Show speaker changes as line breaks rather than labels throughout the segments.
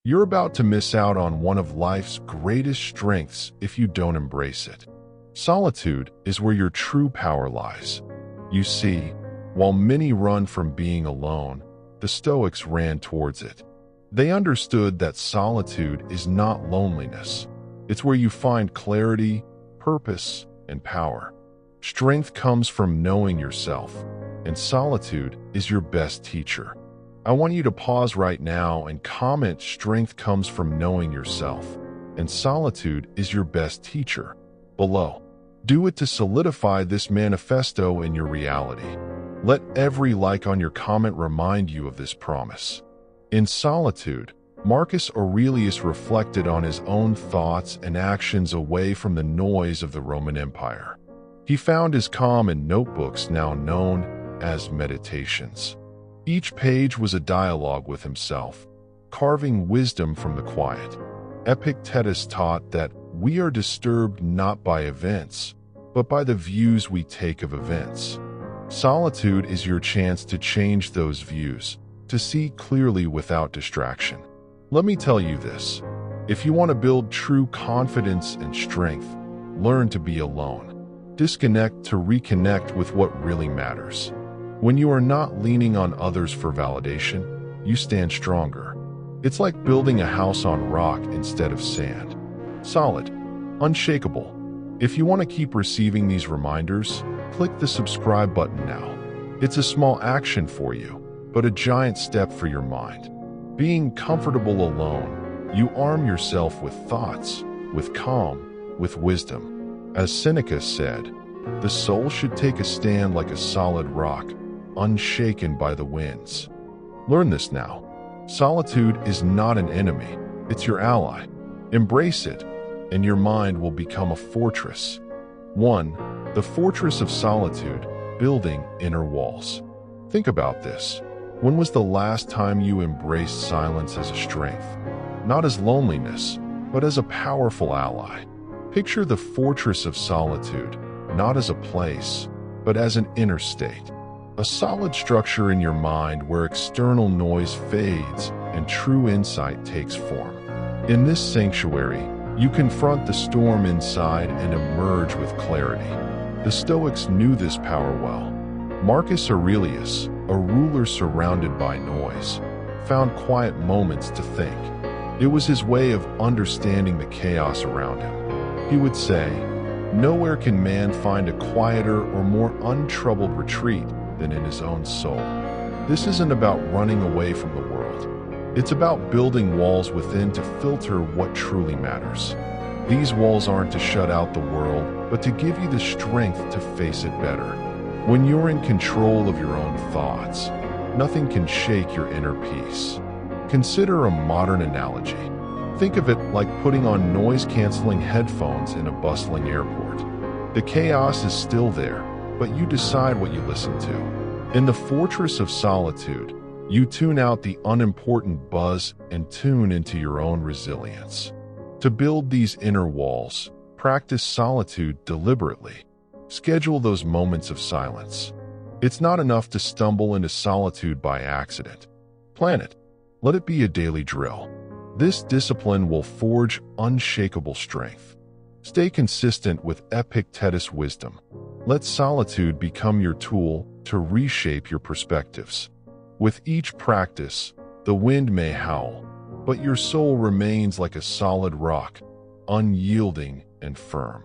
You're about to miss out on one of life's greatest strengths if you don't embrace it. Solitude is where your true power lies. You see, while many run from being alone, the Stoics ran towards it. They understood that solitude is not loneliness. It's where you find clarity, purpose, and power. Strength comes from knowing yourself, and solitude is your best teacher. I want you to pause right now and comment strength comes from knowing yourself, and solitude is your best teacher below. Do it to solidify this manifesto in your reality. Let every like on your comment remind you of this promise. In Solitude, Marcus Aurelius reflected on his own thoughts and actions away from the noise of the Roman Empire. He found his calm in notebooks now known as meditations. Each page was a dialogue with himself, carving wisdom from the quiet. Epictetus taught that we are disturbed not by events, but by the views we take of events. Solitude is your chance to change those views, to see clearly without distraction. Let me tell you this: if you want to build true confidence and strength, learn to be alone. Disconnect to reconnect with what really matters. When you are not leaning on others for validation, you stand stronger. It's like building a house on rock instead of sand. Solid, unshakable. If you want to keep receiving these reminders, click the subscribe button now. It's a small action for you, but a giant step for your mind. Being comfortable alone, you arm yourself with thoughts, with calm, with wisdom. As Seneca said, the soul should take a stand like a solid rock, unshaken by the winds. Learn this now. Solitude is not an enemy, it's your ally. Embrace it, and your mind will become a fortress. 1. The fortress of solitude, building inner walls. Think about this. When was the last time you embraced silence as a strength? Not as loneliness, but as a powerful ally. Picture the fortress of solitude, not as a place, but as an inner state. A solid structure in your mind where external noise fades and true insight takes form. In this sanctuary, you confront the storm inside and emerge with clarity. The Stoics knew this power well. Marcus Aurelius, a ruler surrounded by noise, found quiet moments to think. It was his way of understanding the chaos around him. He would say, "Nowhere can man find a quieter or more untroubled retreat than in his own soul." This isn't about running away from the world. It's about building walls within to filter what truly matters. These walls aren't to shut out the world, but to give you the strength to face it better. When you're in control of your own thoughts, nothing can shake your inner peace. Consider a modern analogy. Think of it like putting on noise-canceling headphones in a bustling airport. The chaos is still there, but you decide what you listen to. In the fortress of solitude, you tune out the unimportant buzz and tune into your own resilience. To build these inner walls, practice solitude deliberately. Schedule those moments of silence. It's not enough to stumble into solitude by accident. Plan it. Let it be a daily drill. This discipline will forge unshakable strength. Stay consistent with Epictetus' wisdom. Let solitude become your tool to reshape your perspectives. With each practice, the wind may howl, but your soul remains like a solid rock, unyielding and firm.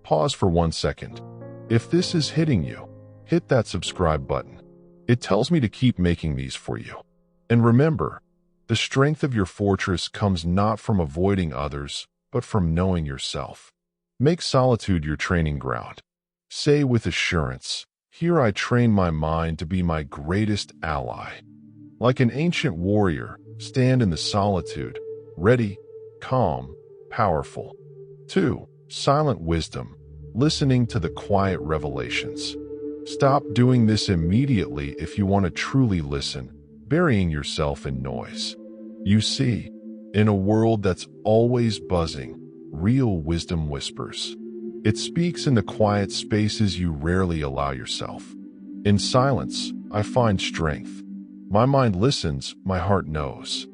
Pause for 1 second. If this is hitting you, hit that subscribe button. It tells me to keep making these for you. And remember, the strength of your fortress comes not from avoiding others, but from knowing yourself. Make solitude your training ground. Say with assurance, "Here I train my mind to be my greatest ally." Like an ancient warrior, stand in the solitude, ready, calm, powerful. 2. Silent wisdom, listening to the quiet revelations. Stop doing this immediately if you want to truly listen, burying yourself in noise. You see, in a world that's always buzzing, real wisdom whispers. It speaks in the quiet spaces you rarely allow yourself. In silence, I find strength. My mind listens, my heart knows.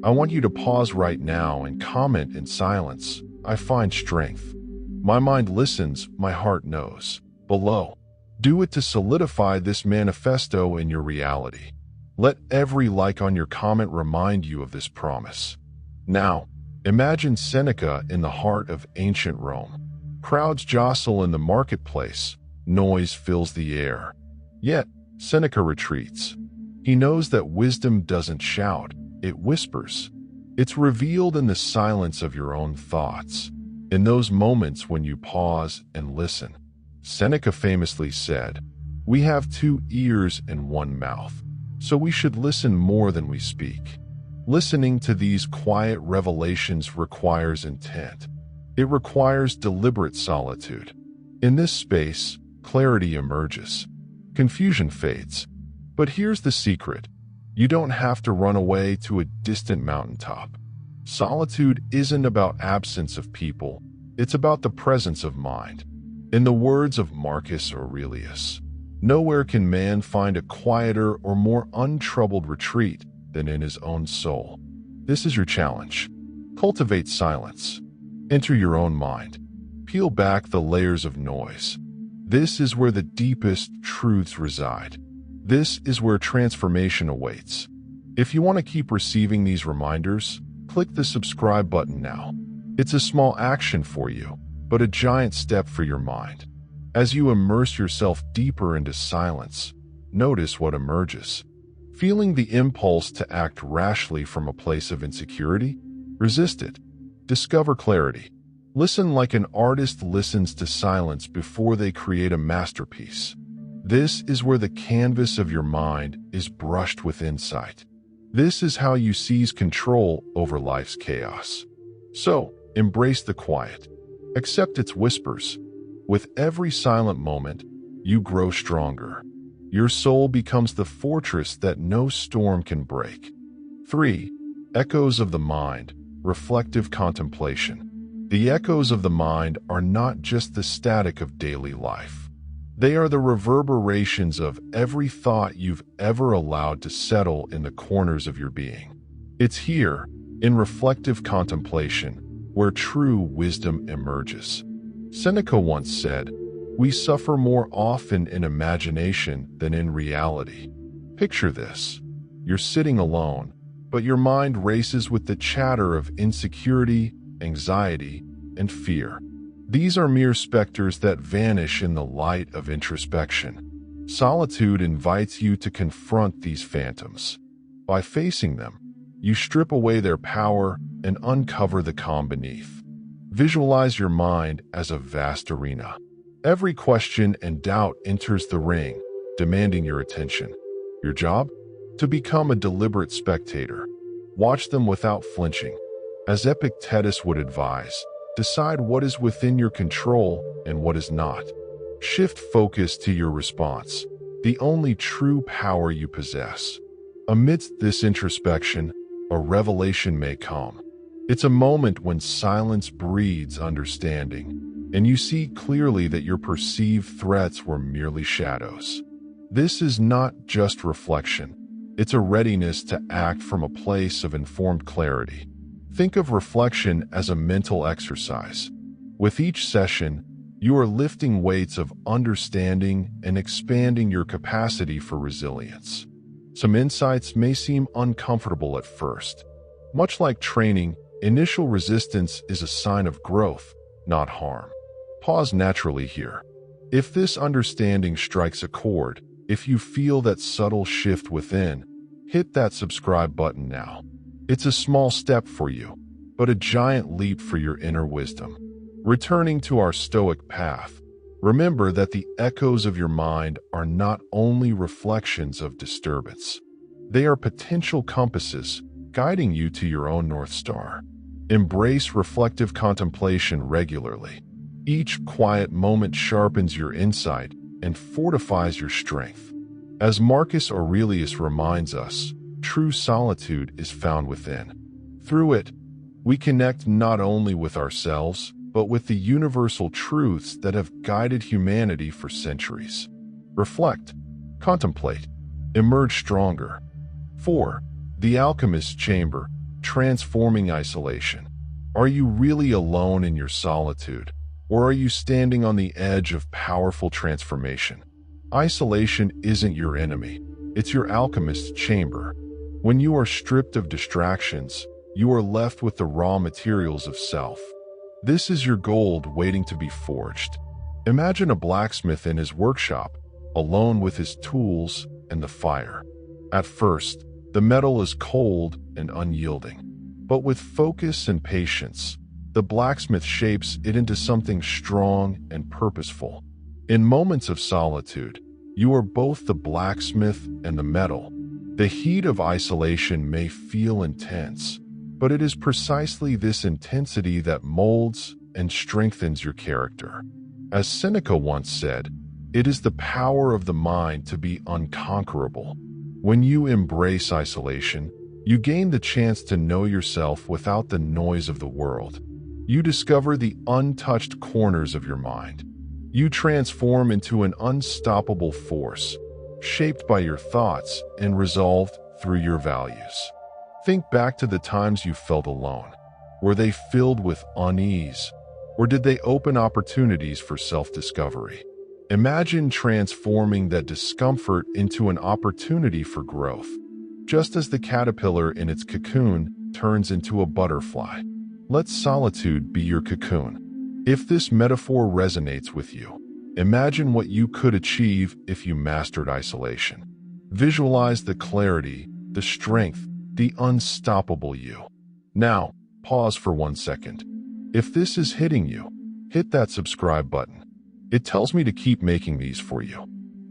I want you to pause right now and comment in silence. I find strength. My mind listens, my heart knows. Below. Do it to solidify this manifesto in your reality. Let every like on your comment remind you of this promise. Now, imagine Seneca in the heart of ancient Rome. Crowds jostle in the marketplace. Noise fills the air. Yet, Seneca retreats. He knows that wisdom doesn't shout, it whispers. It's revealed in the silence of your own thoughts. In those moments when you pause and listen. Seneca famously said, "We have 2 ears and 1 mouth, so we should listen more than we speak." Listening to these quiet revelations requires intent. It requires deliberate solitude. In this space, clarity emerges. Confusion fades. But here's the secret. You don't have to run away to a distant mountaintop. Solitude isn't about absence of people. It's about the presence of mind. In the words of Marcus Aurelius, nowhere can man find a quieter or more untroubled retreat than in his own soul. This is your challenge. Cultivate silence. Enter your own mind. Peel back the layers of noise. This is where the deepest truths reside. This is where transformation awaits. If you want to keep receiving these reminders, click the subscribe button now. It's a small action for you, but a giant step for your mind. As you immerse yourself deeper into silence, notice what emerges. Feeling the impulse to act rashly from a place of insecurity? Resist it. Discover clarity. Listen like an artist listens to silence before they create a masterpiece. This is where the canvas of your mind is brushed with insight. This is how you seize control over life's chaos. So, embrace the quiet. Accept its whispers. With every silent moment, you grow stronger. Your soul becomes the fortress that no storm can break. 3. Echoes of the mind. Reflective contemplation. The echoes of the mind are not just the static of daily life. They are the reverberations of every thought you've ever allowed to settle in the corners of your being. It's here, in reflective contemplation, where true wisdom emerges. Seneca once said, "We suffer more often in imagination than in reality." Picture this. You're sitting alone, but your mind races with the chatter of insecurity, anxiety, and fear. These are mere specters that vanish in the light of introspection. Solitude invites you to confront these phantoms. By facing them, you strip away their power and uncover the calm beneath. Visualize your mind as a vast arena. Every question and doubt enters the ring, demanding your attention. Your job? To become a deliberate spectator. Watch them without flinching. As Epictetus would advise, decide what is within your control and what is not. Shift focus to your response, the only true power you possess. Amidst this introspection, a revelation may come. It's a moment when silence breeds understanding, and you see clearly that your perceived threats were merely shadows. This is not just reflection. It's a readiness to act from a place of informed clarity. Think of reflection as a mental exercise. With each session, you are lifting weights of understanding and expanding your capacity for resilience. Some insights may seem uncomfortable at first. Much like training, initial resistance is a sign of growth, not harm. Pause naturally here. If this understanding strikes a chord, if you feel that subtle shift within, hit that subscribe button now. It's a small step for you, but a giant leap for your inner wisdom. Returning to our Stoic path, remember that the echoes of your mind are not only reflections of disturbance. They are potential compasses guiding you to your own North Star. Embrace reflective contemplation regularly. Each quiet moment sharpens your insight and fortifies your strength. As Marcus Aurelius reminds us, true solitude is found within. Through it, we connect not only with ourselves, but with the universal truths that have guided humanity for centuries. Reflect, contemplate, emerge stronger. 4. The Alchemist's Chamber, transforming isolation. Are you really alone in your solitude, or are you standing on the edge of powerful transformation? Isolation isn't your enemy. It's your alchemist's chamber. When you are stripped of distractions, you are left with the raw materials of self. This is your gold waiting to be forged. Imagine a blacksmith in his workshop, alone with his tools and the fire. At first, the metal is cold and unyielding. But with focus and patience, the blacksmith shapes it into something strong and purposeful. In moments of solitude, you are both the blacksmith and the metal. The heat of isolation may feel intense, but it is precisely this intensity that molds and strengthens your character. As Seneca once said, it is the power of the mind to be unconquerable. When you embrace isolation, you gain the chance to know yourself without the noise of the world. You discover the untouched corners of your mind. You transform into an unstoppable force, shaped by your thoughts and resolved through your values. Think back to the times you felt alone. Were they filled with unease, or did they open opportunities for self-discovery? Imagine transforming that discomfort into an opportunity for growth, just as the caterpillar in its cocoon turns into a butterfly. Let solitude be your cocoon. If this metaphor resonates with you, imagine what you could achieve if you mastered isolation. Visualize the clarity, the strength, the unstoppable you. Now, pause for 1 second. If this is hitting you, hit that subscribe button. It tells me to keep making these for you.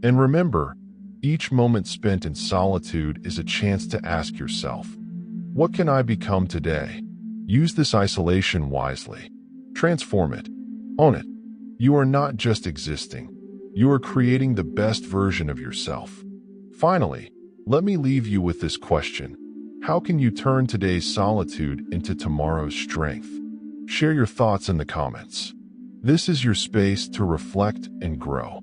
And remember, each moment spent in solitude is a chance to ask yourself, what can I become today? Use this isolation wisely. Transform it. Own it. You are not just existing. You are creating the best version of yourself. Finally, let me leave you with this question. How can you turn today's solitude into tomorrow's strength? Share your thoughts in the comments. This is your space to reflect and grow.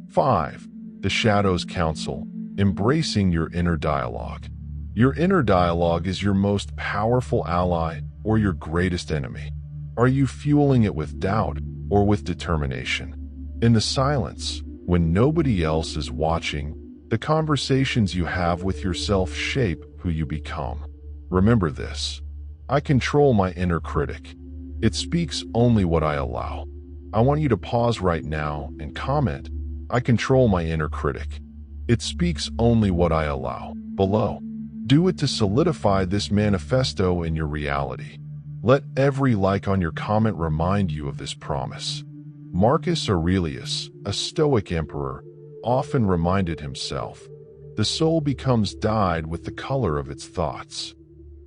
5. The Shadow's Counsel, embracing your inner dialogue. Your inner dialogue is your most powerful ally or your greatest enemy. Are you fueling it with doubt or with determination? In the silence, when nobody else is watching, the conversations you have with yourself shape who you become. Remember this. I control my inner critic. It speaks only what I allow. I want you to pause right now and comment, I control my inner critic. It speaks only what I allow, below. Do it to solidify this manifesto in your reality. Let every like on your comment remind you of this promise. Marcus Aurelius, a Stoic emperor, often reminded himself, the soul becomes dyed with the color of its thoughts.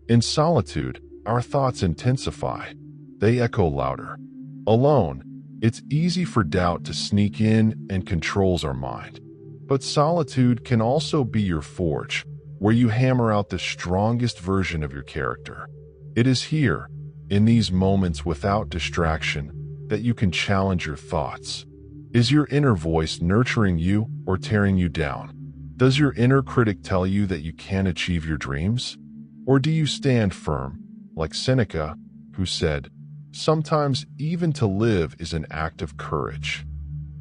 In solitude, our thoughts intensify. They echo louder. Alone, it's easy for doubt to sneak in and controls our mind. But solitude can also be your forge, where you hammer out the strongest version of your character. It is here, in these moments without distraction, that you can challenge your thoughts. Is your inner voice nurturing you or tearing you down? Does your inner critic tell you that you can't achieve your dreams? Or do you stand firm, like Seneca, who said, sometimes even to live is an act of courage.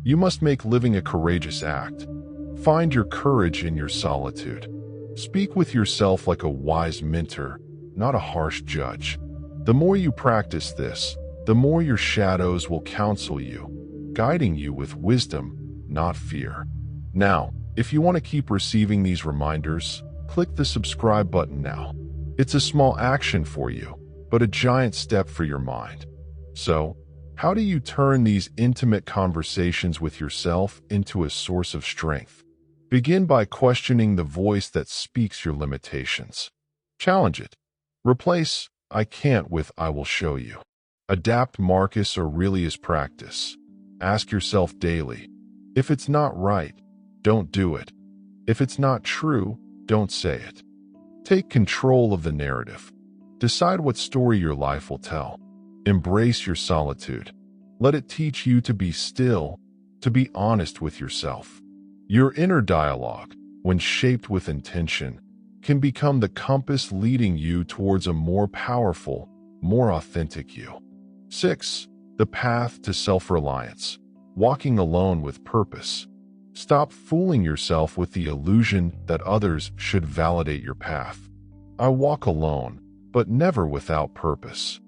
You must make living a courageous act. Find your courage in your solitude. Speak with yourself like a wise mentor, not a harsh judge. The more you practice this, the more your shadows will counsel you, guiding you with wisdom, not fear. Now, if you want to keep receiving these reminders, click the subscribe button now. It's a small action for you, but a giant step for your mind. So, how do you turn these intimate conversations with yourself into a source of strength? Begin by questioning the voice that speaks your limitations. Challenge it. Replace I can't with I will show you. Adapt Marcus Aurelius' practice. Ask yourself daily, if it's not right, don't do it. If it's not true, don't say it. Take control of the narrative. Decide what story your life will tell. Embrace your solitude. Let it teach you to be still, to be honest with yourself. Your inner dialogue, when shaped with intention, can become the compass leading you towards a more powerful, more authentic you. 6. The path to self-reliance. Walking alone with purpose. Stop fooling yourself with the illusion that others should validate your path. I walk alone, but never without purpose.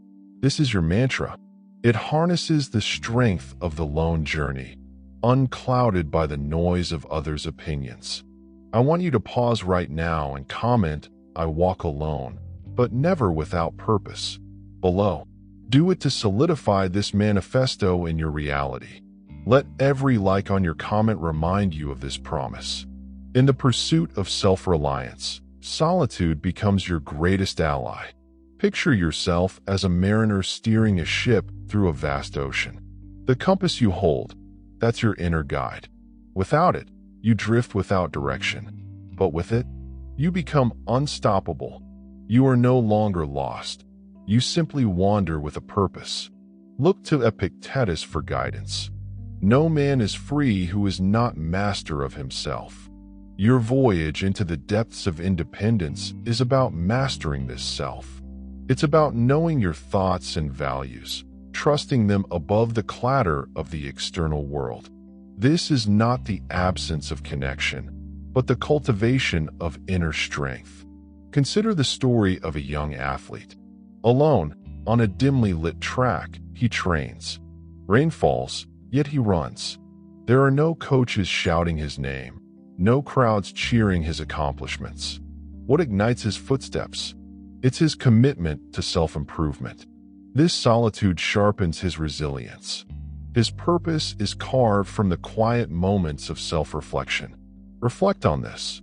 This is your mantra. It harnesses the strength of the lone journey, unclouded by the noise of others' opinions. I want you to pause right now and comment, I walk alone, but never without purpose, below. Do it to solidify this manifesto in your reality. Let every like on your comment remind you of this promise. In the pursuit of self-reliance, solitude becomes your greatest ally. Picture yourself as a mariner steering a ship through a vast ocean. The compass you hold, that's your inner guide. Without it, you drift without direction. But with it, you become unstoppable. You are no longer lost. You simply wander with a purpose. Look to Epictetus for guidance. No man is free who is not master of himself. Your voyage into the depths of independence is about mastering this self. It's about knowing your thoughts and values, trusting them above the clatter of the external world. This is not the absence of connection, but the cultivation of inner strength. Consider the story of a young athlete. Alone, on a dimly lit track, he trains. Rain falls, yet he runs. There are no coaches shouting his name, no crowds cheering his accomplishments. What ignites his footsteps? It's his commitment to self-improvement. This solitude sharpens his resilience. His purpose is carved from the quiet moments of self-reflection. Reflect on this.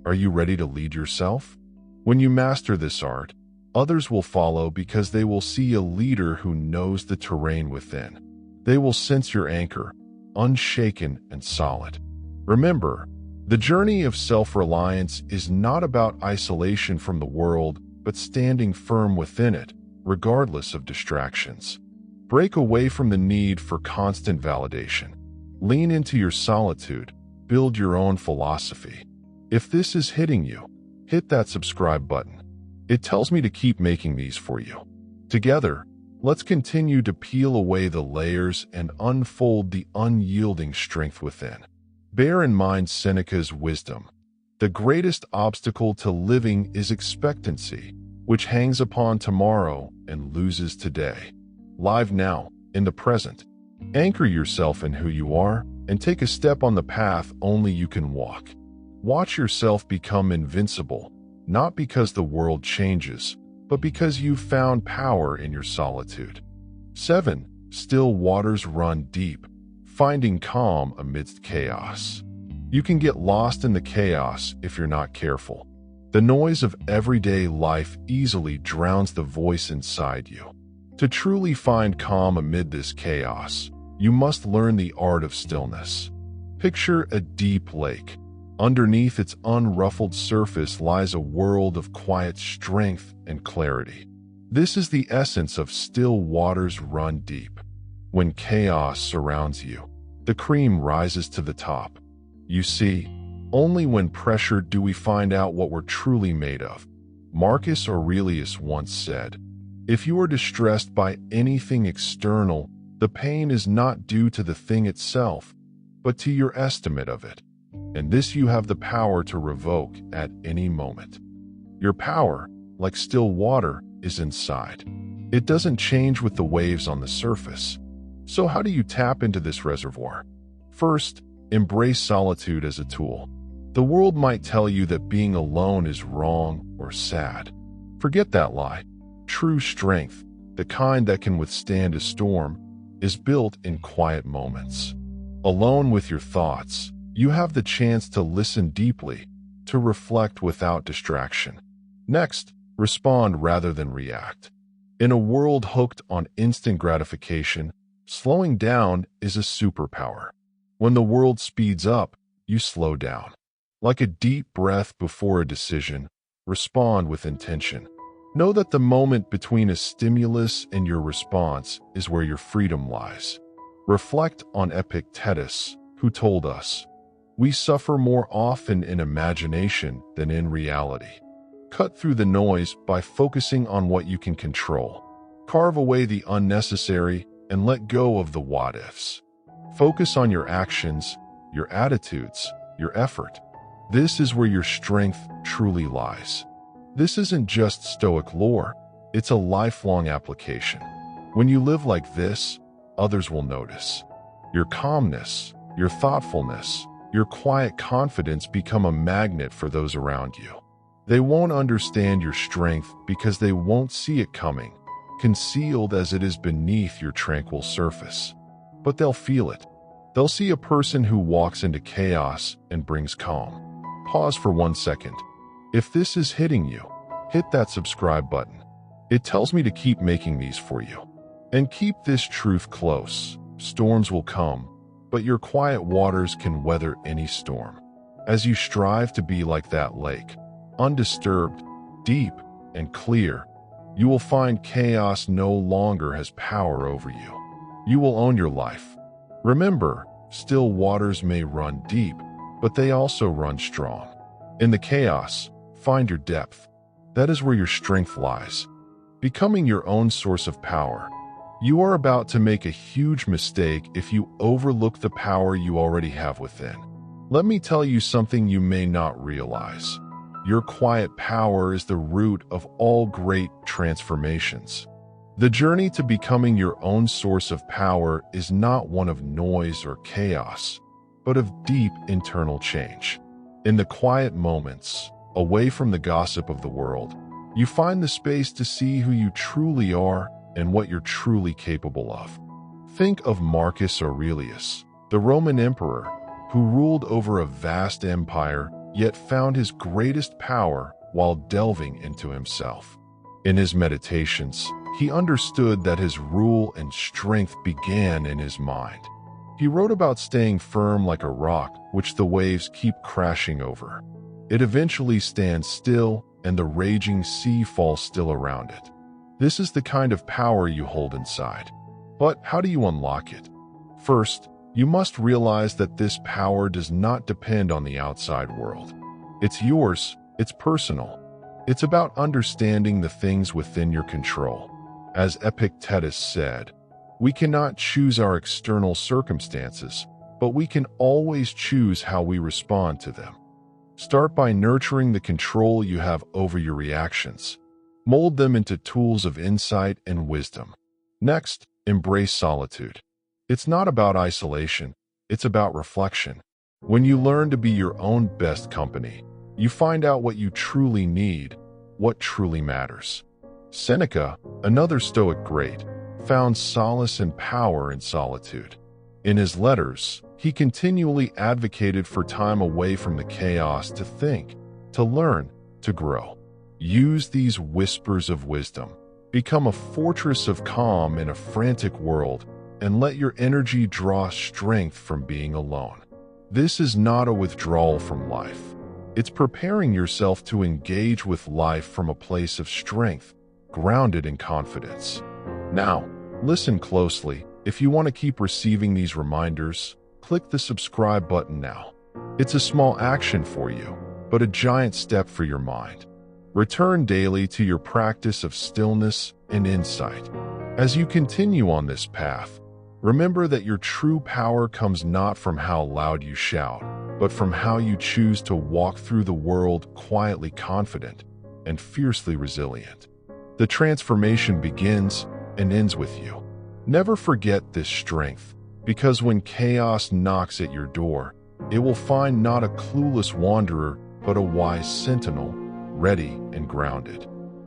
Are you ready to lead yourself? When you master this art, others will follow because they will see a leader who knows the terrain within. They will sense your anchor, unshaken and solid. Remember, the journey of self-reliance is not about isolation from the world, but standing firm within it, regardless of distractions. Break away from the need for constant validation. Lean into your solitude. Build your own philosophy. If this is hitting you, hit that subscribe button. It tells me to keep making these for you. Together, let's continue to peel away the layers and unfold the unyielding strength within. Bear in mind Seneca's wisdom. The greatest obstacle to living is expectancy, which hangs upon tomorrow and loses today. Live now, in the present. Anchor yourself in who you are and take a step on the path only you can walk. Watch yourself become invincible, not because the world changes, but because you've found power in your solitude. 7. Still waters run deep. Finding calm amidst chaos. You can get lost in the chaos if you're not careful. The noise of everyday life easily drowns the voice inside you. To truly find calm amid this chaos, you must learn the art of stillness. Picture a deep lake. Underneath its unruffled surface lies a world of quiet strength and clarity. This is the essence of still waters run deep. When chaos surrounds you, the cream rises to the top. You see, only when pressured do we find out what we're truly made of. Marcus Aurelius once said, "If you are distressed by anything external, the pain is not due to the thing itself, but to your estimate of it. And this you have the power to revoke at any moment." Your power, like still water, is inside. It doesn't change with the waves on the surface. So how do you tap into this reservoir? First, embrace solitude as a tool. The world might tell you that being alone is wrong or sad. Forget that lie. True strength, the kind that can withstand a storm, is built in quiet moments. Alone with your thoughts, you have the chance to listen deeply, to reflect without distraction. Next, respond rather than react. In a world hooked on instant gratification, slowing down is a superpower. When the world speeds up, you slow down. Like a deep breath before a decision, respond with intention. Know that the moment between a stimulus and your response is where your freedom lies. Reflect on Epictetus, who told us, "We suffer more often in imagination than in reality." Cut through the noise by focusing on what you can control. Carve away the unnecessary and let go of the what-ifs. Focus on your actions, your attitudes, your effort. This is where your strength truly lies. This isn't just Stoic lore, it's a lifelong application. When you live like this, others will notice. Your calmness, your thoughtfulness, your quiet confidence become a magnet for those around you. They won't understand your strength because they won't see it coming, concealed as it is beneath your tranquil surface. But they'll feel it. They'll see a person who walks into chaos and brings calm. Pause for 1 second. If this is hitting you, hit that subscribe button. It tells me to keep making these for you. And keep this truth close. Storms will come, but your quiet waters can weather any storm. As you strive to be like that lake, undisturbed, deep, and clear, you will find chaos no longer has power over you. You will own your life. Remember, still waters may run deep, but they also run strong. In the chaos, find your depth. That is where your strength lies. Becoming your own source of power. You are about to make a huge mistake if you overlook the power you already have within. Let me tell you something you may not realize. Your quiet power is the root of all great transformations. The journey to becoming your own source of power is not one of noise or chaos, but of deep internal change. In the quiet moments, away from the gossip of the world, you find the space to see who you truly are and what you're truly capable of. Think of Marcus Aurelius, the Roman emperor, who ruled over a vast empire yet found his greatest power while delving into himself. In his meditations, he understood that his rule and strength began in his mind. He wrote about staying firm like a rock which the waves keep crashing over. It eventually stands still and the raging sea falls still around it. This is the kind of power you hold inside. But how do you unlock it? First, you must realize that this power does not depend on the outside world. It's yours, it's personal. It's about understanding the things within your control. As Epictetus said, we cannot choose our external circumstances, but we can always choose how we respond to them. Start by nurturing the control you have over your reactions. Mold them into tools of insight and wisdom. Next, embrace solitude. It's not about isolation, it's about reflection. When you learn to be your own best company, you find out what you truly need, what truly matters. Seneca, another Stoic great, found solace and power in solitude. In his letters, he continually advocated for time away from the chaos to think, to learn, to grow. Use these whispers of wisdom. Become a fortress of calm in a frantic world, and let your energy draw strength from being alone. This is not a withdrawal from life. It's preparing yourself to engage with life from a place of strength, grounded in confidence. Now, listen closely. If you want to keep receiving these reminders, click the subscribe button now. It's a small action for you, but a giant step for your mind. Return daily to your practice of stillness and insight. As you continue on this path, remember that your true power comes not from how loud you shout, but from how you choose to walk through the world quietly confident and fiercely resilient. The transformation begins and ends with you. Never forget this strength, because when chaos knocks at your door, it will find not a clueless wanderer, but a wise sentinel, ready and grounded.